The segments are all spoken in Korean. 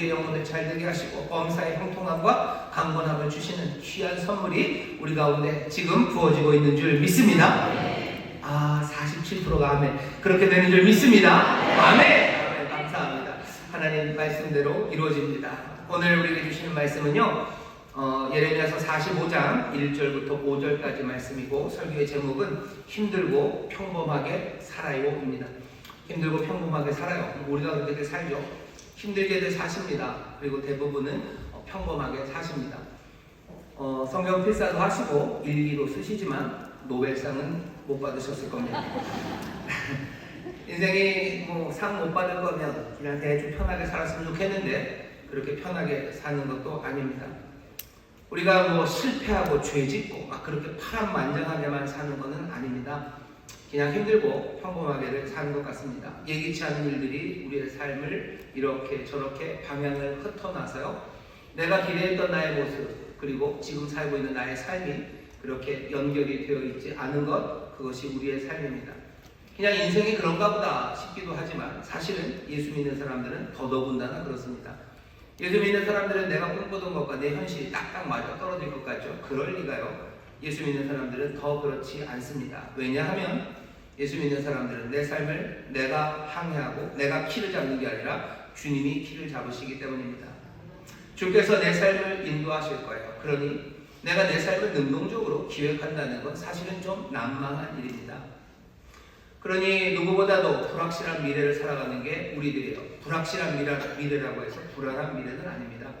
우리의 영혼을 잘되게 하시고 범사의 형통함과 강건함을 주시는 귀한 선물이 우리 가운데 지금 부어지고 있는 줄 믿습니다. 47%가 아멘. 그렇게 되는 줄 믿습니다. 아멘. 감사합니다. 하나님 말씀대로 이루어집니다. 오늘 우리에게 주시는 말씀은요, 예레미야서 45장 1절부터 5절까지 말씀이고, 설교의 제목은 힘들고 평범하게 살아요입니다. 힘들고 평범하게 살아요. 우리가 그렇게 살죠. 힘들게들 사십니다. 그리고 대부분은 평범하게 사십니다. 성경 필사도 하시고 일기도 쓰시지만 노벨상은 못 받으셨을 겁니다. 인생이 상 못 받을 거면 그냥 대충 편하게 살았으면 좋겠는데 그렇게 편하게 사는 것도 아닙니다. 우리가 실패하고 죄 짓고 막 그렇게 파란만장하게만 사는 것은 아닙니다. 그냥 힘들고 평범하게 사는 것 같습니다. 예기치 않은 일들이 우리의 삶을 이렇게 저렇게 방향을 흩어놔서요, 내가 기대했던 나의 모습 그리고 지금 살고 있는 나의 삶이 그렇게 연결이 되어 있지 않은 것, 그것이 우리의 삶입니다. 그냥 인생이 그런가 보다 싶기도 하지만 사실은 예수 믿는 사람들은 더더군다나 그렇습니다. 예수 믿는 사람들은 내가 꿈꾸던 것과 내 현실이 딱딱 맞아 떨어질 것 같죠? 그럴 리가요. 예수 믿는 사람들은 더 그렇지 않습니다. 왜냐하면 예수 믿는 사람들은 내 삶을 내가 항해하고 내가 키를 잡는 게 아니라 주님이 키를 잡으시기 때문입니다. 주께서 내 삶을 인도하실 거예요. 그러니 내가 내 삶을 능동적으로 기획한다는 건 사실은 좀 난망한 일입니다. 그러니 누구보다도 불확실한 미래를 살아가는 게 우리들이에요. 불확실한 미래라고 해서 불안한 미래는 아닙니다.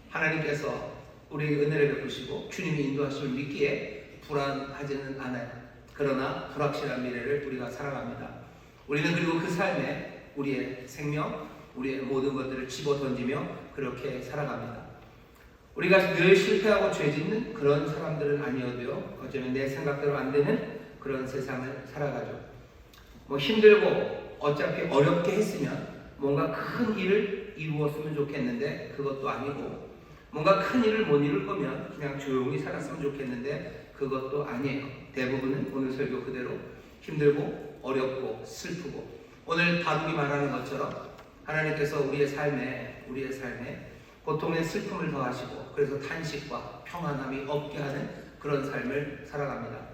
하나님께서 우리에게 은혜를 베푸시고 주님이 인도하심을 믿기에 불안하지는 않아요. 그러나 불확실한 미래를 우리가 살아갑니다. 우리는 그리고 그 삶에 우리의 생명, 우리의 모든 것들을 집어던지며 그렇게 살아갑니다. 우리가 늘 실패하고 죄짓는 그런 사람들은 아니어도요, 어쩌면 내 생각대로 안 되는 그런 세상을 살아가죠. 힘들고 어차피 어렵게 했으면 뭔가 큰 일을 이루었으면 좋겠는데 그것도 아니고, 뭔가 큰 일을 못 이룰 거면 그냥 조용히 살았으면 좋겠는데 그것도 아니에요. 대부분은 오늘 설교 그대로 힘들고 어렵고 슬프고, 오늘 바룩이 말하는 것처럼 하나님께서 우리의 삶에 고통의 슬픔을 더하시고 그래서 탄식과 평안함이 없게 하는 그런 삶을 살아갑니다.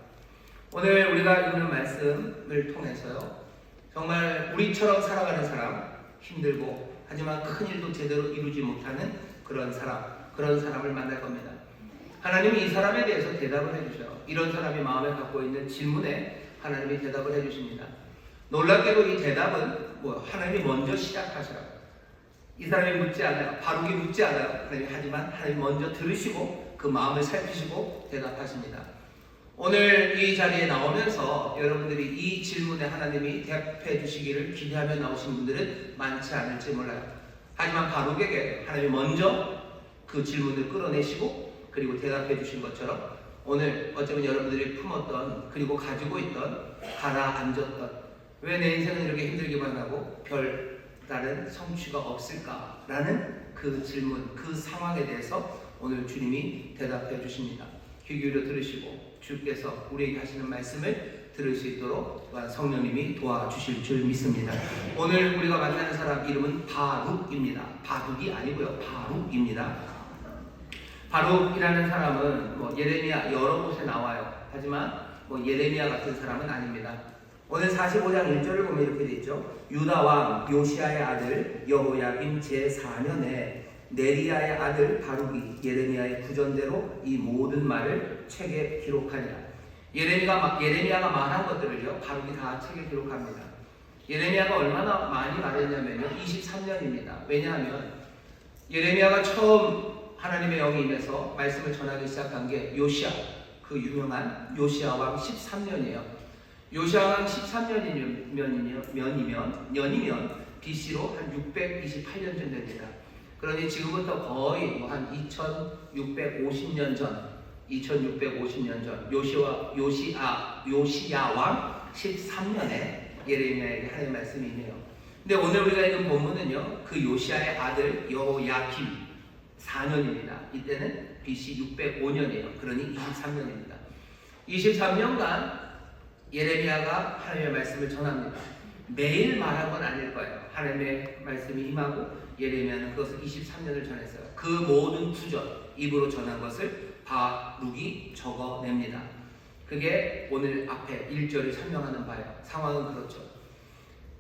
오늘 우리가 읽는 말씀을 통해서요, 정말 우리처럼 살아가는 사람, 힘들고 하지만 큰 일도 제대로 이루지 못하는 그런 사람을 만날 겁니다. 하나님이 이 사람에 대해서 대답을 해주셔요. 이런 사람이 마음에 갖고 있는 질문에 하나님이 대답을 해주십니다. 놀랍게도 이 대답은 하나님이 먼저 시작하셔요. 이 사람이 묻지 않아요. 바룩이 묻지 않아요. 하지만 하나님이 먼저 들으시고 그 마음을 살피시고 대답하십니다. 오늘 이 자리에 나오면서 여러분들이 이 질문에 하나님이 대답해 주시기를 기대하며 나오신 분들은 많지 않을지 몰라요. 하지만 바룩에게 하나님이 먼저 그 질문을 끌어내시고 그리고 대답해 주신 것처럼 오늘 어쩌면 여러분들이 품었던 그리고 가지고 있던 가라앉았던, 왜 내 인생은 이렇게 힘들기만 하고 별 다른 성취가 없을까라는 그 질문, 그 상황에 대해서 오늘 주님이 대답해 주십니다. 귀 기울여 들으시고 주께서 우리에게 하시는 말씀을 들을 수 있도록 성령님이 도와주실 줄 믿습니다. 오늘 우리가 만나는 사람 이름은 바룩입니다. 바둑이 아니고요, 바룩입니다. 바룩이라는 사람은 예레미야 여러 곳에 나와요. 하지만 예레미야 같은 사람은 아닙니다. 오늘 45장 1절을 보면 이렇게 되어 있죠. 유다 왕 요시야의 아들 여호야김 제4년에 네리야의 아들 바룩이 예레미야의 구전대로 이 모든 말을 책에 기록하니라. 예레미야가 말한 것들을요, 바룩이 다 책에 기록합니다. 예레미야가 얼마나 많이 말했냐면요, 23년입니다. 왜냐하면 예레미야가 처음 하나님의 영이 임해서 말씀을 전하기 시작한 게 요시야, 그 유명한 요시야 왕 13년이에요. 요시야 왕 13년이면 BC로 한 628년쯤 됩니다. 그러니 지금부터 거의 한 2650년 전 요시야 왕 13년에 예레미야에게 하나님의 말씀이 있네요. 근데 오늘 우리가 읽은 본문은요, 그 요시야의 아들 여호야김 4년입니다. 이때는 BC 605년이에요. 그러니 23년입니다. 23년간 예레미야가 하나님의 말씀을 전합니다. 매일 말한 건 아닐 거예요. 하나님의 말씀이 임하고 예레미야는 그것을 23년을 전했어요. 그 모든 투전, 입으로 전한 것을 바룩이 적어냅니다. 그게 오늘 앞에 1절이 설명하는 바예요. 상황은 그렇죠.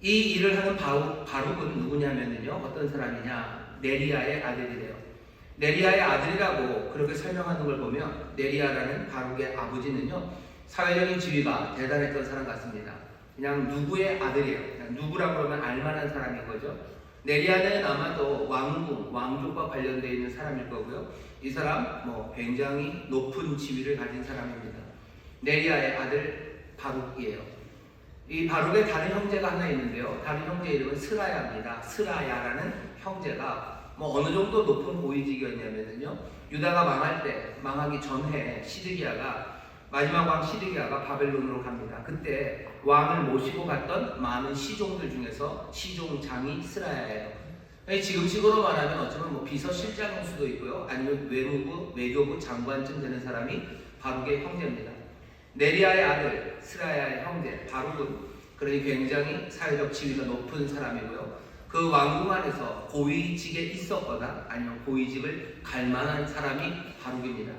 이 일을 하는 바룩은 누구냐면요, 어떤 사람이냐, 네리야의 아들이래요. 네리야의 아들이라고 그렇게 설명하는 걸 보면 네리야라는 바룩의 아버지는요, 사회적인 지위가 대단했던 사람 같습니다. 그냥 누구의 아들이에요. 그냥 누구라고 그러면 알만한 사람인 거죠. 네리야는 아마도 왕궁, 왕족과 관련되어 있는 사람일 거고요. 이 사람 굉장히 높은 지위를 가진 사람입니다. 네리야의 아들 바룩이에요. 이 바룩의 다른 형제가 하나 있는데요. 다른 형제 이름은 스라야입니다. 스라야라는 형제가 어느 정도 높은 고위직이었냐면요, 유다가 망할 때, 망하기 전에 마지막 왕 시드기야가 바벨론으로 갑니다. 그때 왕을 모시고 갔던 많은 시종들 중에서 시종장이 스라야예요. 지금식으로 말하면 어쩌면 비서실장일 수도 있고요, 아니면 외교부 장관쯤 되는 사람이 바룩의 형제입니다. 네리야의 아들 스라야의 형제 바룩은 그러니 굉장히 사회적 지위가 높은 사람이고요, 그 왕궁 안에서 고위직에 있었거나 아니면 고위직을 갈 만한 사람이 바룩입니다.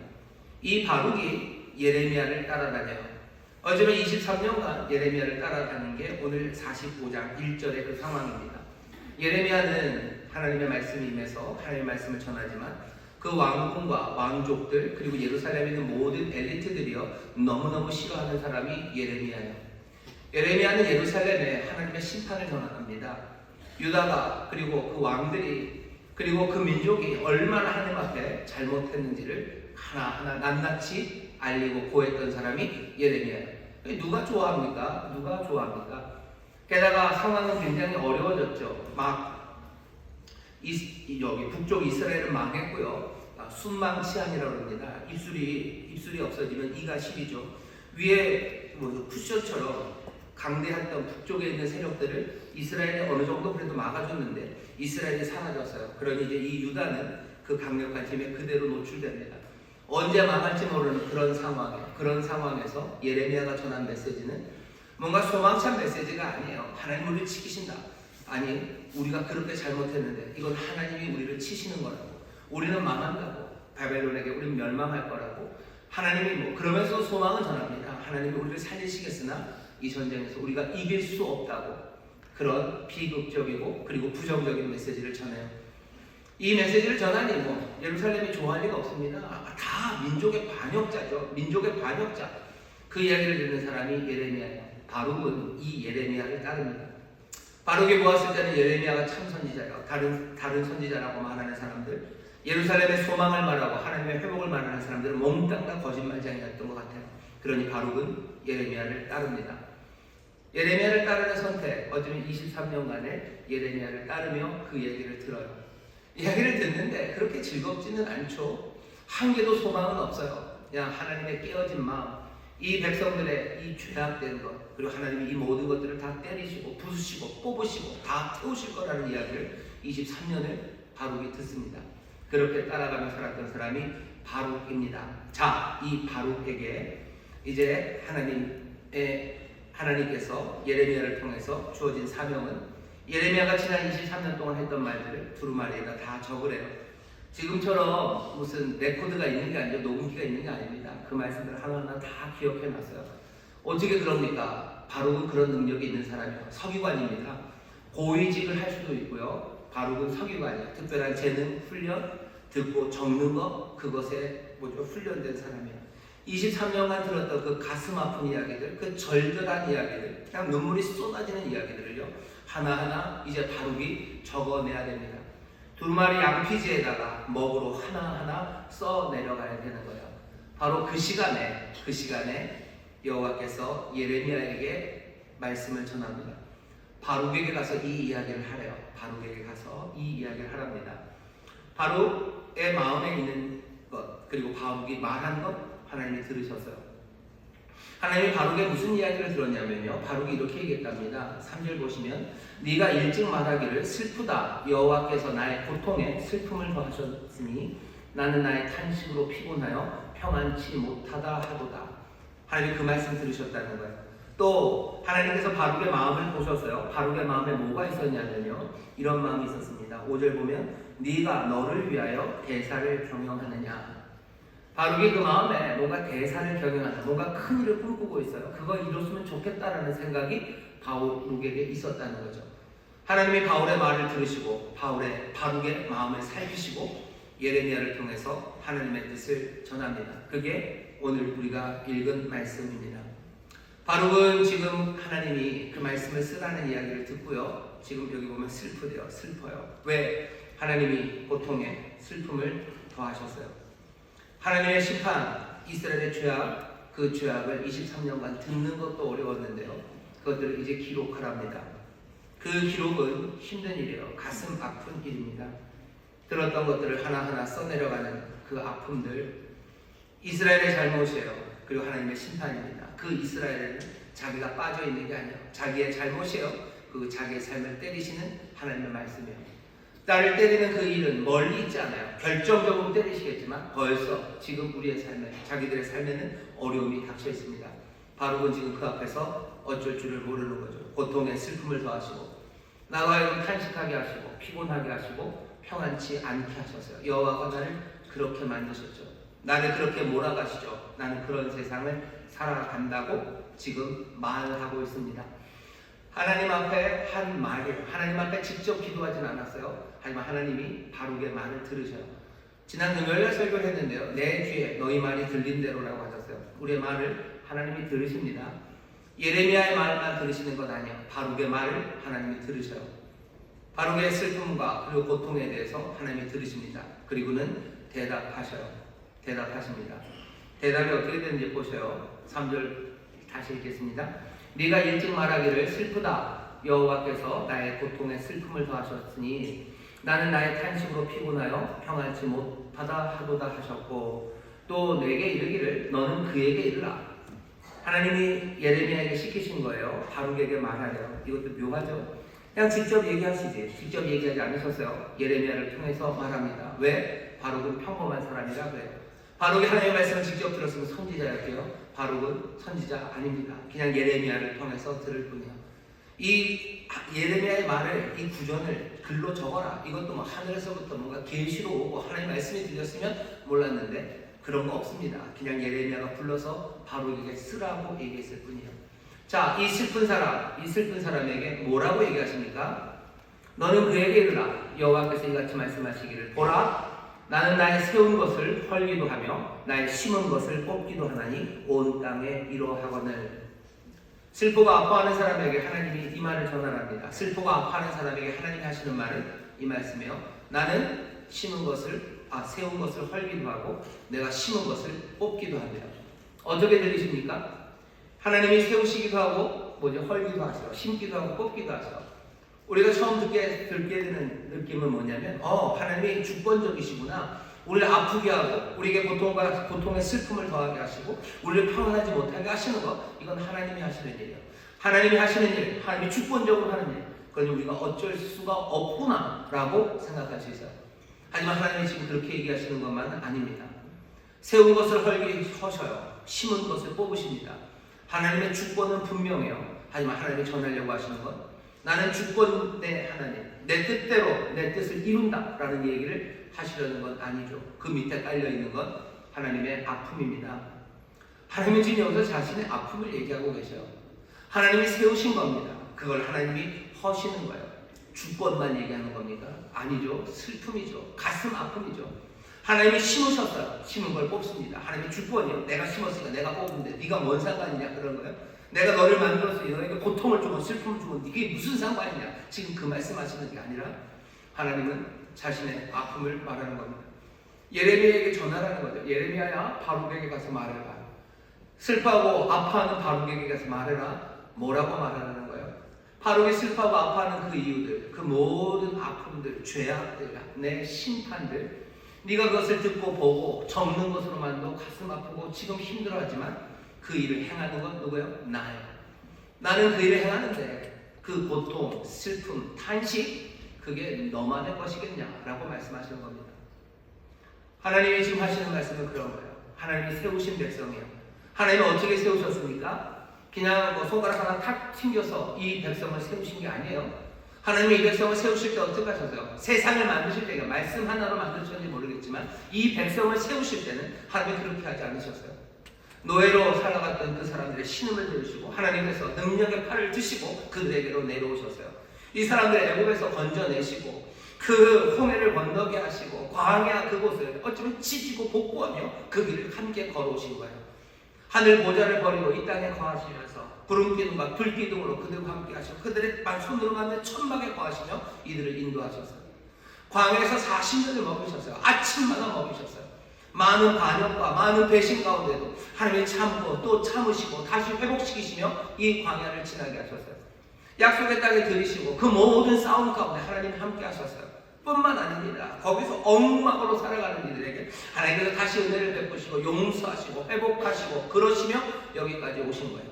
이 바룩이 예레미야를 따라다녀요. 어쩌면 23년간 예레미야를 따라다닌 게 오늘 45장 1절의 그 상황입니다. 예레미야는 하나님의 말씀이 임해서 하나님의 말씀을 전하지만 그 왕궁과 왕족들 그리고 예루살렘에 있는 모든 엘리트들이요, 너무너무 싫어하는 사람이 예레미야예요. 예레미야는 예루살렘에 하나님의 심판을 전합니다. 유다가 그리고 그 왕들이 그리고 그 민족이 얼마나 하나님 앞에 잘못했는지를 하나하나 낱낱이 알리고 고했던 사람이 예레미야예요. 누가 좋아합니까? 누가 좋아합니까? 게다가 상황은 굉장히 어려워졌죠. 여기 북쪽 이스라엘은 망했고요, 순망치안이라고 합니다. 입술이 없어지면 이가 시리죠. 위에 쿠션처럼 강대했던 북쪽에 있는 세력들을 이스라엘이 어느 정도 그래도 막아줬는데 이스라엘이 사라졌어요. 그러니 이제 이 유다는 그 강력한 힘에 그대로 노출됩니다. 언제 망할지 모르는 그런 상황에서 예레미야가 전한 메시지는 뭔가 소망찬 메시지가 아니에요. 하나님 우리를 지키신다. 아니, 우리가 그렇게 잘못했는데 이건 하나님이 우리를 치시는 거라고, 우리는 망한다고, 바벨론에게 우리는 멸망할 거라고, 하나님이 그러면서 소망을 전합니다. 하나님이 우리를 살리시겠으나 이 전쟁에서 우리가 이길 수 없다고, 그런 비극적이고 그리고 부정적인 메시지를 전해요. 이 메시지를 전하니 예루살렘이 좋아할 리가 없습니다. 다 민족의 반역자죠. 민족의 반역자. 그 이야기를 듣는 사람이 예레미야예요. 바룩은 이 예레미야를 따릅니다. 바룩이 보았을 때는 예레미야가 참 선지자예요. 다른 선지자라고 말하는 사람들, 예루살렘의 소망을 말하고 하나님의 회복을 말하는 사람들은 몽땅 다 거짓말장이었던 것 같아요. 그러니 바룩은 예레미야를 따릅니다. 예레미야를 따르는 선택, 어쩌면 23년간의 예레미야를 따르며 그 얘기를 들어요. 이야기를 듣는데 그렇게 즐겁지는 않죠. 한 개도 소망은 없어요. 그냥 하나님의 깨어진 마음, 이 백성들의 이 죄악된 것, 그리고 하나님이 이 모든 것들을 다 때리시고 부수시고 뽑으시고 다 태우실 거라는 이야기를 23년을 바룩이 듣습니다. 그렇게 따라가며 살았던 사람이 바룩입니다. 자, 이 바룩에게 이제 하나님께서 예레미야를 통해서 주어진 사명은 예레미야가 지난 23년 동안 했던 말들을 두루마리에다 다 적으래요. 지금처럼 무슨 레코드가 있는 게 아니죠. 녹음기가 있는 게 아닙니다. 그 말씀들을 하나하나 다 기억해놨어요. 어떻게 그럽니까? 바룩은 그런 능력이 있는 사람이에요. 서기관입니다. 고위직을 할 수도 있고요. 바룩은 서기관이에요. 특별한 재능, 훈련, 듣고 적는 것, 그것에 훈련된 사람이에요. 23년간 들었던 그 가슴 아픈 이야기들, 그 절절한 이야기들, 그냥 눈물이 쏟아지는 이야기들을요, 하나하나 이제 바룩이 적어내야 됩니다. 두루마리 양피지에다가 먹으로 하나하나 써 내려가야 되는 거예요. 바로 그 시간에 여호와께서 예레미야에게 말씀을 전합니다. 바룩에게 가서 이 이야기를 하래요. 바룩에게 가서 이 이야기를 하랍니다. 바룩의 마음에 있는 것, 그리고 바룩이 말한 것 하나님이 들으셨어요. 하나님이 바룩에 무슨 이야기를 들었냐면요, 바룩이 이렇게 얘기했답니다. 3절 보시면 네가 일찍 말하기를 슬프다, 여호와께서 나의 고통에 슬픔을 더하셨으니 나는 나의 탄식으로 피곤하여 평안치 못하다 하도다. 하나님이 그 말씀 들으셨다는 거예요. 또 하나님께서 바룩의 마음을 보셨어요. 바룩의 마음에 뭐가 있었냐면요, 이런 마음이 있었습니다. 5절 보면 네가 너를 위하여 대사를 경영하느냐. 바룩이 그 마음에 뭔가 대사를 경영하는, 뭔가 큰 일을 꿈꾸고 있어요. 그거 이뤘으면 좋겠다라는 생각이 바룩에게 있었다는 거죠. 하나님이 바울의 말을 들으시고 바룩의 마음을 살피시고 예레미야를 통해서 하나님의 뜻을 전합니다. 그게 오늘 우리가 읽은 말씀입니다. 바룩은 지금 하나님이 그 말씀을 쓰라는 이야기를 듣고요, 지금 여기 보면 슬퍼요. 왜? 하나님이 고통에 슬픔을 더하셨어요. 하나님의 심판, 이스라엘의 죄악, 그 죄악을 23년간 듣는 것도 어려웠는데요, 그것들을 이제 기록하랍니다. 그 기록은 힘든 일이에요. 가슴 아픈 일입니다. 들었던 것들을 하나하나 써내려가는 그 아픔들, 이스라엘의 잘못이에요. 그리고 하나님의 심판입니다. 그 이스라엘에는 자기가 빠져있는 게 아니에요. 자기의 잘못이에요. 그 자기의 삶을 때리시는 하나님의 말씀이에요. 나를 때리는 그 일은 멀리 있지 않아요. 결정적으로 때리시겠지만 벌써 지금 우리의 삶에, 자기들의 삶에는 어려움이 닥쳐 있습니다. 바룩은 지금 그 앞에서 어쩔 줄을 모르는 거죠. 고통에 슬픔을 더하시고 나와 하여금 탄식하게 하시고 피곤하게 하시고 평안치 않게 하셨어요. 여호와가 나를 그렇게 만드셨죠. 나를 그렇게 몰아가시죠. 나는 그런 세상을 살아간다고 지금 말하고 있습니다. 하나님 앞에 한 말이에요. 하나님 앞에 직접 기도하진 않았어요. 하지만 하나님이 바룩의 말을 들으셔요. 지난 금요일에 설교를 했는데요, 내 귀에 너희 말이 들린 대로라고 하셨어요. 우리의 말을 하나님이 들으십니다. 예레미야의 말만 들으시는 건 아니에요. 바룩의 말을 하나님이 들으셔요. 바룩의 슬픔과 그리고 고통에 대해서 하나님이 들으십니다. 그리고는 대답하십니다. 대답이 어떻게 되는지 보세요. 3절 다시 읽겠습니다. 네가 일찍 말하기를 슬프다. 여호와께서 나의 고통에 슬픔을 더하셨으니 나는 나의 탄식으로 피곤하여 평안치 못하다 하도다 하셨고, 또 내게 이르기를 너는 그에게 이르라. 하나님이 예레미야에게 시키신 거예요. 바룩에게 말하래요. 이것도 묘하죠. 그냥 직접 얘기하시지, 직접 얘기하지 않으셨어요. 예레미야를 통해서 말합니다. 왜? 바룩은 평범한 사람이라 그래요. 바룩이 하나님의 말씀을 직접 들었으면 선지자였고요, 바룩은 선지자 아닙니다. 그냥 예레미야를 통해서 들을 뿐이에요. 이 예레미야의 말을, 이 구전을 글로 적어라. 이것도 뭐 하늘에서부터 뭔가 계시로 오고 하나님의 말씀이 들렸으면 몰랐는데 그런 거 없습니다. 그냥 예레미야가 불러서 바룩에게 쓰라고 얘기했을 뿐이에요. 자, 이 슬픈 사람에게 뭐라고 얘기하십니까? 너는 그에게 이르라. 여호와께서 이같이 말씀하시기를, 보라, 나는 나의 세운 것을 헐기도 하며 나의 심은 것을 뽑기도 하나니 온 땅에 이러하거늘. 슬프고 아파하는 사람에게 하나님이 이 말을 전하랍니다. 슬프고 아파하는 사람에게 하나님이 하시는 말은 이 말씀이에요. 나는 세운 것을 헐기도 하고 내가 심은 것을 뽑기도 합니다. 어떻게 들리십니까? 하나님이 세우시기도 하고 헐기도 하세요. 심기도 하고 뽑기도 하세요. 우리가 처음 듣게 되는 느낌은 뭐냐면, 하나님이 주권적이시구나. 우리를 아프게 하고 우리에게 고통의 슬픔을 더하게 하시고 우리를 평안하지 못하게 하시는 것, 이건 하나님이 하시는 일이에요. 하나님이 하시는 일, 하나님이 주권적으로 하는 일, 그건 우리가 어쩔 수가 없구나 라고 생각할 수 있어요. 하지만 하나님이 지금 그렇게 얘기하시는 것만은 아닙니다. 세운 것을 헐기하셔요. 심은 것을 뽑으십니다. 하나님의 주권은 분명해요. 하지만 하나님이 전하려고 하시는 것, 나는 주권의 하나님, 내 뜻대로 내 뜻을 이룬다 라는 얘기를 하시려는 건 아니죠. 그 밑에 깔려있는 건 하나님의 아픔입니다. 하나님은 지금 여기서 자신의 아픔을 얘기하고 계셔요. 하나님이 세우신 겁니다. 그걸 하나님이 허시는 거예요. 주권만 얘기하는 겁니까? 아니죠. 슬픔이죠. 가슴 아픔이죠. 하나님이 심으셨어요. 심은 걸 뽑습니다. 하나님의 주권이요. 내가 심었으니까 내가 뽑는데 네가 뭔 상관이냐 그런 거예요. 내가 너를 만들어서 너에게 고통을 주고 슬픔을 주고 이게 무슨 상관이냐. 지금 그 말씀하시는 게 아니라 하나님은 자신의 아픔을 말하는 겁니다. 예레미야에게 전하라는 거죠. 예레미야야, 바룩에게 가서 말해라. 슬퍼하고 아파하는 바룩에게 가서 말해라. 뭐라고 말하라는 거예요? 바룩이 슬퍼하고 아파하는 그 이유들, 그 모든 아픔들, 죄악들, 내 심판들, 네가 그것을 듣고 보고 적는 것으로만도 가슴 아프고 지금 힘들어하지만 그 일을 행하는 건 누구예요? 나예요. 나는 그 일을 행하는데 그 고통, 슬픔, 탄식, 그게 너만의 것이겠냐라고 말씀하시는 겁니다. 하나님이 지금 하시는 말씀은 그런 거예요. 하나님이 세우신 백성이에요. 하나님은 어떻게 세우셨습니까? 그냥 뭐 손가락 하나 탁 튕겨서 이 백성을 세우신 게 아니에요. 하나님이 이 백성을 세우실 때 어떻게 하셨어요? 세상을 만드실 때, 말씀 하나로 만드셨는지 모르겠지만 이 백성을 세우실 때는 하나님이 그렇게 하지 않으셨어요. 노예로 살아갔던 그 사람들의 신음을 들으시고 하나님께서 능력의 팔을 드시고 그들에게로 내려오셨어요. 이 사람들을 애굽에서 건져내시고 그 홍해를 건너게 하시고 광야 그곳을 어쩌면 찢고 복구하며 그 길을 함께 걸어오신 거예요. 하늘 보좌를 버리고 이 땅에 거하시면서 구름 기둥과 불 기둥으로 그들과 함께 하시고 그들의 손으로 만든 천막에 거하시며 이들을 인도하셨어요. 광야에서 40년을 먹이셨어요. 아침마다 먹이셨어요. 많은 반역과 많은 배신 가운데도 하나님이 참고 또 참으시고 다시 회복시키시며 이 광야를 지나게 하셨어요. 약속의 땅에 들이시고 그 모든 싸움 가운데 하나님이 함께 하셨어요. 뿐만 아닙니다. 거기서 엉망으로 살아가는 이들에게 하나님께서 다시 은혜를 베푸시고 용서하시고 회복하시고 그러시며 여기까지 오신 거예요.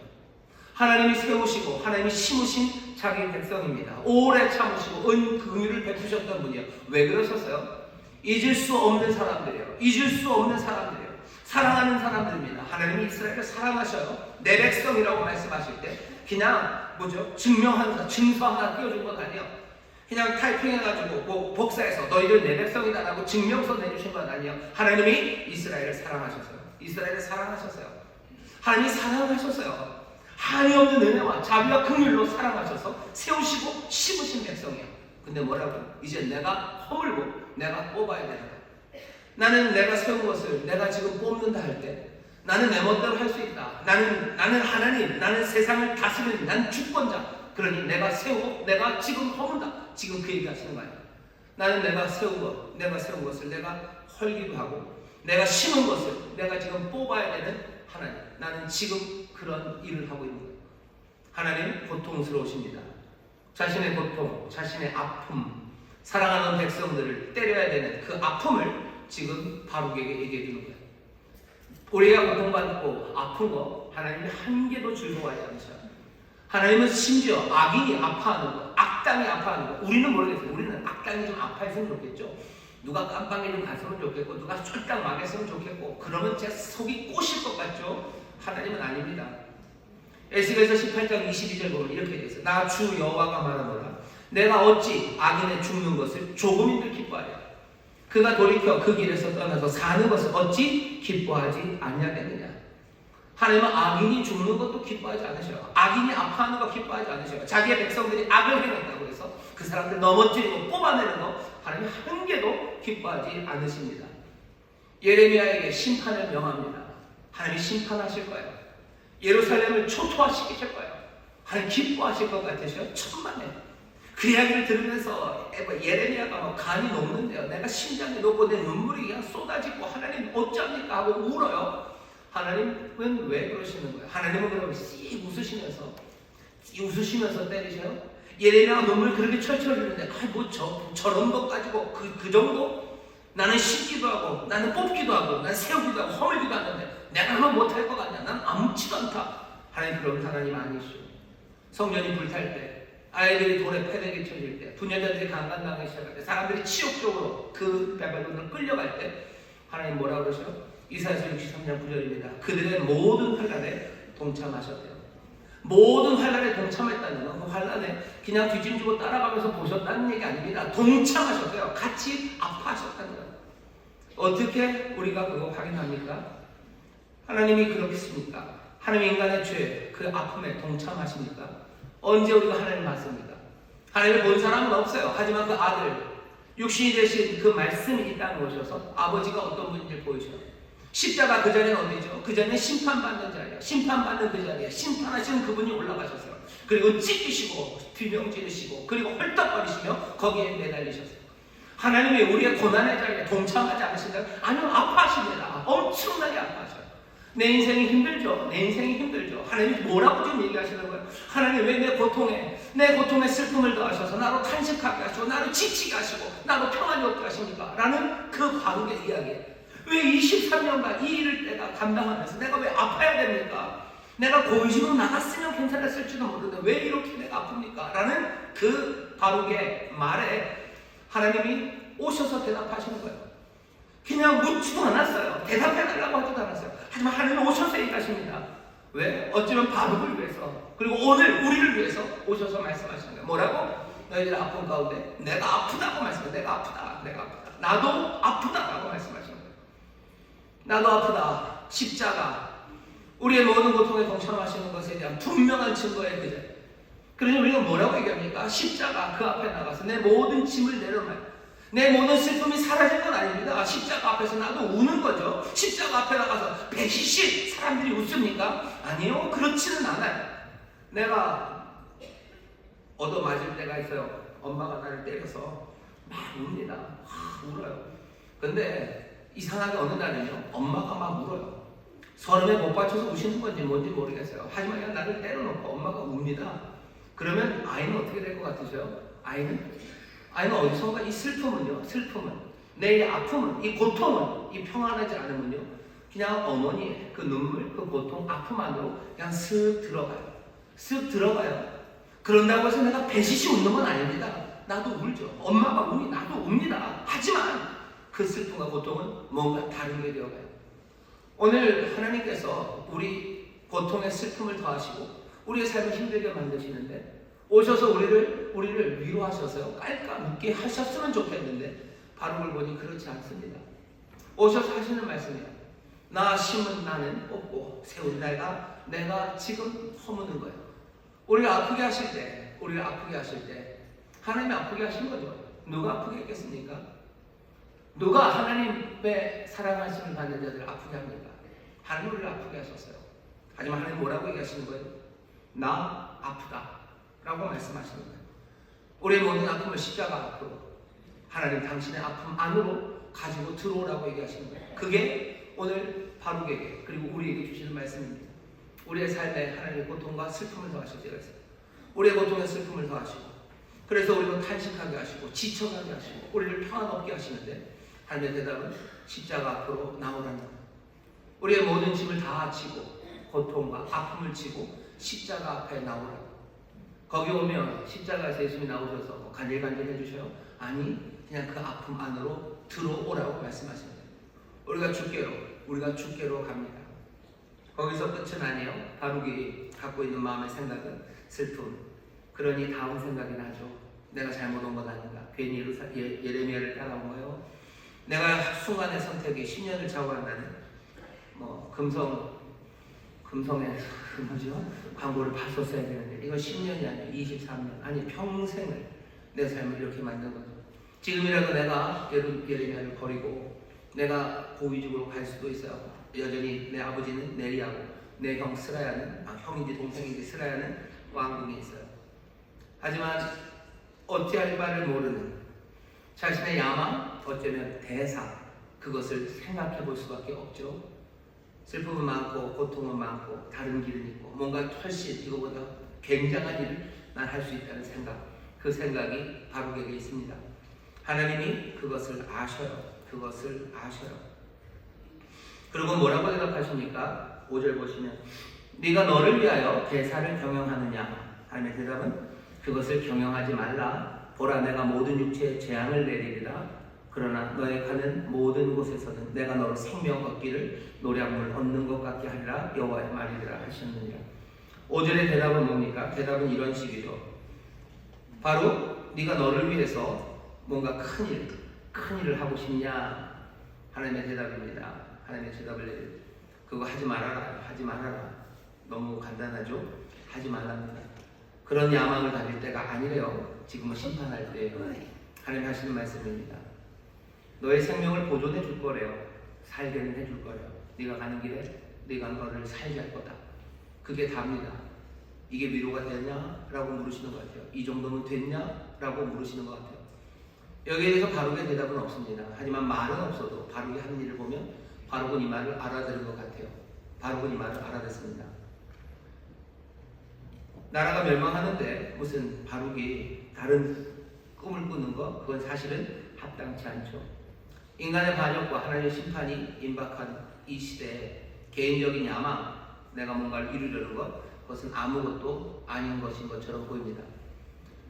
하나님이 세우시고 하나님이 심으신 자기 백성입니다. 오래 참으시고 긍휼을 베푸셨던 분이에요. 왜 그러셨어요? 잊을 수 없는 사람들이에요. 잊을 수 없는 사람들이에요. 사랑하는 사람들입니다. 하나님이 이스라엘을 사랑하셔요. 내 백성이라고 말씀하실 때 그냥 증서 하나 띄워준 건 아니에요. 그냥 타이핑해가지고 복사해서 너희들 내 백성이다라고 증명서 내주신 건 아니에요. 하나님이 이스라엘을 사랑하셨어요. 이스라엘을 사랑하셨어요. 하나님이 사랑하셨어요. 한이 없는 은혜와 자비와 긍휼로 사랑하셔서 세우시고 심으신 백성이에요. 근데 뭐라고요? 이제 내가 허물고 내가 뽑아야 되는 거예요. 나는 내가 세운 것을 내가 지금 뽑는다 할 때 나는 내 멋대로 할 수 있다. 나는 하나님, 나는 세상을 다스리는, 나는 주권자. 그러니 내가 세우고 내가 지금 허문다. 지금 그 얘기 하시는 거예요. 나는 내가 세운 것을 내가 헐기도 하고 내가 심은 것을 내가 지금 뽑아야 되는 하나님. 나는 지금 그런 일을 하고 있는 거예요. 하나님 고통스러우십니다. 자신의 고통, 자신의 아픔, 사랑하는 백성들을 때려야 되는 그 아픔을 지금 바룩에게 얘기해 주는 거예요. 우리가 고통받고 아픈 거 하나님이 한 개도 즐거워하지 않으셔요. 하나님은 심지어 악인이 아파하는 거, 악당이 아파하는 거 우리는 모르겠어요. 우리는 악당이 좀 아파했으면 좋겠죠. 누가 깜빵에 좀 갔으면 좋겠고 누가 쫄딱 망했으면 좋겠고 그러면 제 속이 꼬실 것 같죠. 하나님은 아닙니다. 에스겔서 18장 22절 보면 이렇게 되어 있어요. 나 주 여호와가 말하노라. 내가 어찌 악인의 죽는 것을 조금인들 기뻐하랴. 그가 돌이켜 그 길에서 떠나서 사는 것을 어찌 기뻐하지 않냐겠느냐. 하나님은 악인이 죽는 것도 기뻐하지 않으셔요. 악인이 아파하는 거 기뻐하지 않으셔요. 자기의 백성들이 악을 행했다고 해서 그 사람들 넘어뜨리고 뽑아내는 거 하나님 한 개도 기뻐하지 않으십니다. 예레미야에게 심판을 명합니다. 하나님이 심판하실 거예요. 예루살렘을 초토화시키실 거예요. 하나님 기뻐하실 것 같으셔요. 천만에. 그 이야기를 들으면서 예레미야가 간이 녹는데요. 내가 심장이 녹고 내 눈물이 그냥 쏟아지고 하나님 어쩝니까 하고 울어요. 하나님은 왜 그러시는 거예요? 하나님은 그러면 씩 웃으시면서 때리셔요? 예레미야가 눈물 그렇게 철철 흘리는데 저런 것 가지고 그 정도? 나는 심기도 하고 나는 뽑기도 하고 나는 세우기도 하고 허물기도 하는데 내가 그거 못할 것 같냐? 난 아무지도 않다. 하나님 그럼 하나님 아니시오. 성년이 불탈 때 아이들이 돌에 패대기 쳐질 때 부녀자들이 강간당하기 시작할 때 사람들이 치욕적으로 그 바벨론으로 끌려갈 때 하나님 뭐라 그러셔요? 이사야서 63장 9절입니다. 그들의 모든 환난에 동참하셨대요. 모든 환난에 동참했다는 건 그 환난에 그냥 뒤짐지고 따라가면서 보셨다는 얘기 아닙니다. 동참하셨대요. 같이 아파하셨다는 거예요. 어떻게 우리가 그거 확인합니까? 하나님이 그렇겠습니까? 하나님 인간의 죄, 그 아픔에 동참하십니까? 언제 우리가 하나님을 봤습니까? 하나님을 본 사람은 없어요. 하지만 그 아들, 육신이 되신 그 말씀이 이 땅에 오셔서 아버지가 어떤 분인지 보여줘요. 십자가 그 자리는 어디죠? 그 자리는 심판받는 자리예요. 심판받는 그 자리에 심판하시는 그분이 올라가셨어요. 그리고 찢기시고 비명 지르시고 그리고 헐떡거리시며 거기에 매달리셨어요. 하나님이 우리의 고난의 자리에 동참하지 않으신다면 아니요, 아파하십니다. 엄청나게 아파하셔요. 내 인생이 힘들죠. 내 인생이 힘들죠. 하나님이 뭐라고 지금 얘기하시는 거예요? 하나님 왜 내 고통에 슬픔을 더하셔서 나로 탄식하게 하시고 나로 지치게 하시고 나로 평안이 없게 하십니까? 라는 그 관계 이야기예요. 왜 23년간 이 일을 내가 감당하면서 내가 왜 아파야 됩니까? 내가 공식으로 나갔으면 괜찮았을지도 모르는데 왜 이렇게 내가 아픕니까? 라는 그 바룩의 말에 하나님이 오셔서 대답하시는 거예요. 그냥 묻지도 않았어요. 대답해달라고 하지도 않았어요. 하지만 하나님은 오셔서 얘기하십니다. 왜? 어쩌면 바룩을 위해서, 그리고 오늘 우리를 위해서 오셔서 말씀하시는 거예요. 뭐라고? 너희들 아픈 가운데 내가 아프다고 말씀해요. 내가 아프다. 내가 아프다. 나도 아프다라고 말씀하시는 거예요. 나도 아프다. 십자가. 우리의 모든 고통에 동참하시는 것에 대한 분명한 증거의 그자. 그러니 우리가 뭐라고 얘기합니까? 십자가 그 앞에 나가서 내 모든 짐을 내려놔요. 내 모든 슬픔이 사라진 건 아닙니다. 십자가 앞에서 나도 우는 거죠. 십자가 앞에 나가서 배시시 사람들이 웃습니까? 아니요. 그렇지는 않아요. 내가 얻어맞을 때가 있어요. 엄마가 나를 때려서 막 웁니다. 울어요. 근데 이상하게 어느 날은요, 엄마가 막 울어요. 서름에 못 받쳐서 우시는 건지 뭔지 모르겠어요. 하지만 그냥 나를 때려놓고 엄마가 웁니다. 그러면 아이는 어떻게 될 것 같으세요? 아이는 어디선가 이 슬픔은 내 이 아픔은, 이 고통은, 이 평안하지 않으면요, 그냥 어머니의 그 눈물, 그 고통, 아픔 안으로 그냥 쓱 들어가요. 그런다고 해서 내가 배시시 웃는 건 아닙니다. 나도 울죠. 엄마가 우니 나도 웁니다. 하지만 그 슬픔과 고통은 뭔가 다른 게 되어가요. 오늘 하나님께서 우리 고통의 슬픔을 더하시고 우리의 삶을 힘들게 만드시는데, 오셔서 우리를 위로하셔서요, 깔깔 웃게 하셨으면 좋겠는데 바룩을 보니 그렇지 않습니다. 오셔서 하시는 말씀이에요. 나 심은 나는 뽑고 세운 내가 지금 허무는 거예요. 우리를 아프게 하실 때 하나님이 아프게 하신 거죠. 누가 아프게 했겠습니까? 누가 하나님의 사랑하심을 받는 자들을 아프게 합니까? 하나님 우리를 아프게 하셨어요. 하지만 하나님 뭐라고 얘기하시는 거예요? 나 아프다 라고 말씀하시는 거예요. 우리의 모든 아픔을 십자가 앞으로, 하나님 당신의 아픔 안으로 가지고 들어오라고 얘기하시는 거예요. 그게 오늘 바룩에게, 그리고 우리에게 주시는 말씀입니다. 우리의 삶에 하나님의 고통과 슬픔을 더하실 때가 있어요. 우리의 고통의 슬픔을 더하시고, 그래서 우리를 탄식하게 하시고 지쳐가게 하시고 우리를 평안 없게 하시는데, 하나님의 대답은 십자가 앞으로 나오라는 거예요. 우리의 모든 짐을 다 지고 고통과 아픔을 지고 십자가 앞에 나오라고. 거기 오면 십자가에서 예수님이 나오셔서 간질간질 해주셔요? 아니, 그냥 그 아픔 안으로 들어오라고 말씀하십니다. 우리가 주께로 갑니다. 거기서 끝은 아니에요. 바룩이 갖고 있는 마음의 생각은 슬픔. 그러니 다음 생각이 나죠. 내가 잘못 온 건 아닌가. 괜히 예레미야를 따라온 거예요. 내가 순간의 선택에 10년을 좌우한다는 금성의 광고를 봤었어야 되는데, 이건 10년이 아니라 23년, 아니 평생을 내 삶을 이렇게 만든 거죠. 지금이라도 내가 예레미야를 버리고 내가 고위직으로 갈 수도 있어요. 여전히 내 아버지는 네리하고 내 형 스라야는, 형인지 동생인지 스라야는 왕궁에 있어요. 하지만 어찌할 바를 모르는 자신의 야망, 어쩌면 대사, 그것을 생각해 볼 수밖에 없죠. 슬픔은 많고 고통은 많고 다른 길은 있고 뭔가 훨씬 이거보다 굉장한 일을 난 할 수 있다는 생각, 그 생각이 바룩에게 있습니다. 하나님이 그것을 아셔요. 그리고 뭐라고 대답하십니까? 5절 보시면, 네가 너를 위하여 대사를 경영하느냐? 하나님의 대답은 그것을 경영하지 말라. 보라, 내가 모든 육체에 재앙을 내리리라. 그러나 너의 가는 모든 곳에서는 내가 너로 생명 얻기를 노량물 얻는 것 같게 하리라. 여호와의 말이라 하셨느니라. 5절의 대답은 뭡니까? 대답은 이런 식이죠. 바로 네가 너를 위해서 뭔가 큰 일을 하고 싶냐? 하나님의 대답입니다. 하나님의 대답을 내려, 그거 하지 말아라. 너무 간단하죠? 하지 말랍니다. 그런 야망을 가질 때가 아니래요. 지금은 심판할 때예요. 하나님 하시는 말씀입니다. 너의 생명을 보존해 줄 거래요. 살게는 해줄 거래요. 네가 가는 길에 네가 너를 살게 할 거다. 그게 답니다. 이게 위로가 되냐? 라고 물으시는 것 같아요. 이 정도면 됐냐? 라고 물으시는 것 같아요. 여기에 대해서 바룩의 대답은 없습니다. 하지만 말은 없어도 바룩이 하는 일을 보면 바룩은 이 말을 알아들은 것 같아요. 바룩은 이 말을 알아듣습니다. 나라가 멸망하는데 무슨 바룩이 다른 꿈을 꾸는 것, 그건 사실은 합당치 않죠. 인간의 반역과 하나님의 심판이 임박한 이 시대에 개인적인 야망, 내가 뭔가를 이루려는 것, 그것은 아무것도 아닌 것인 것처럼 보입니다.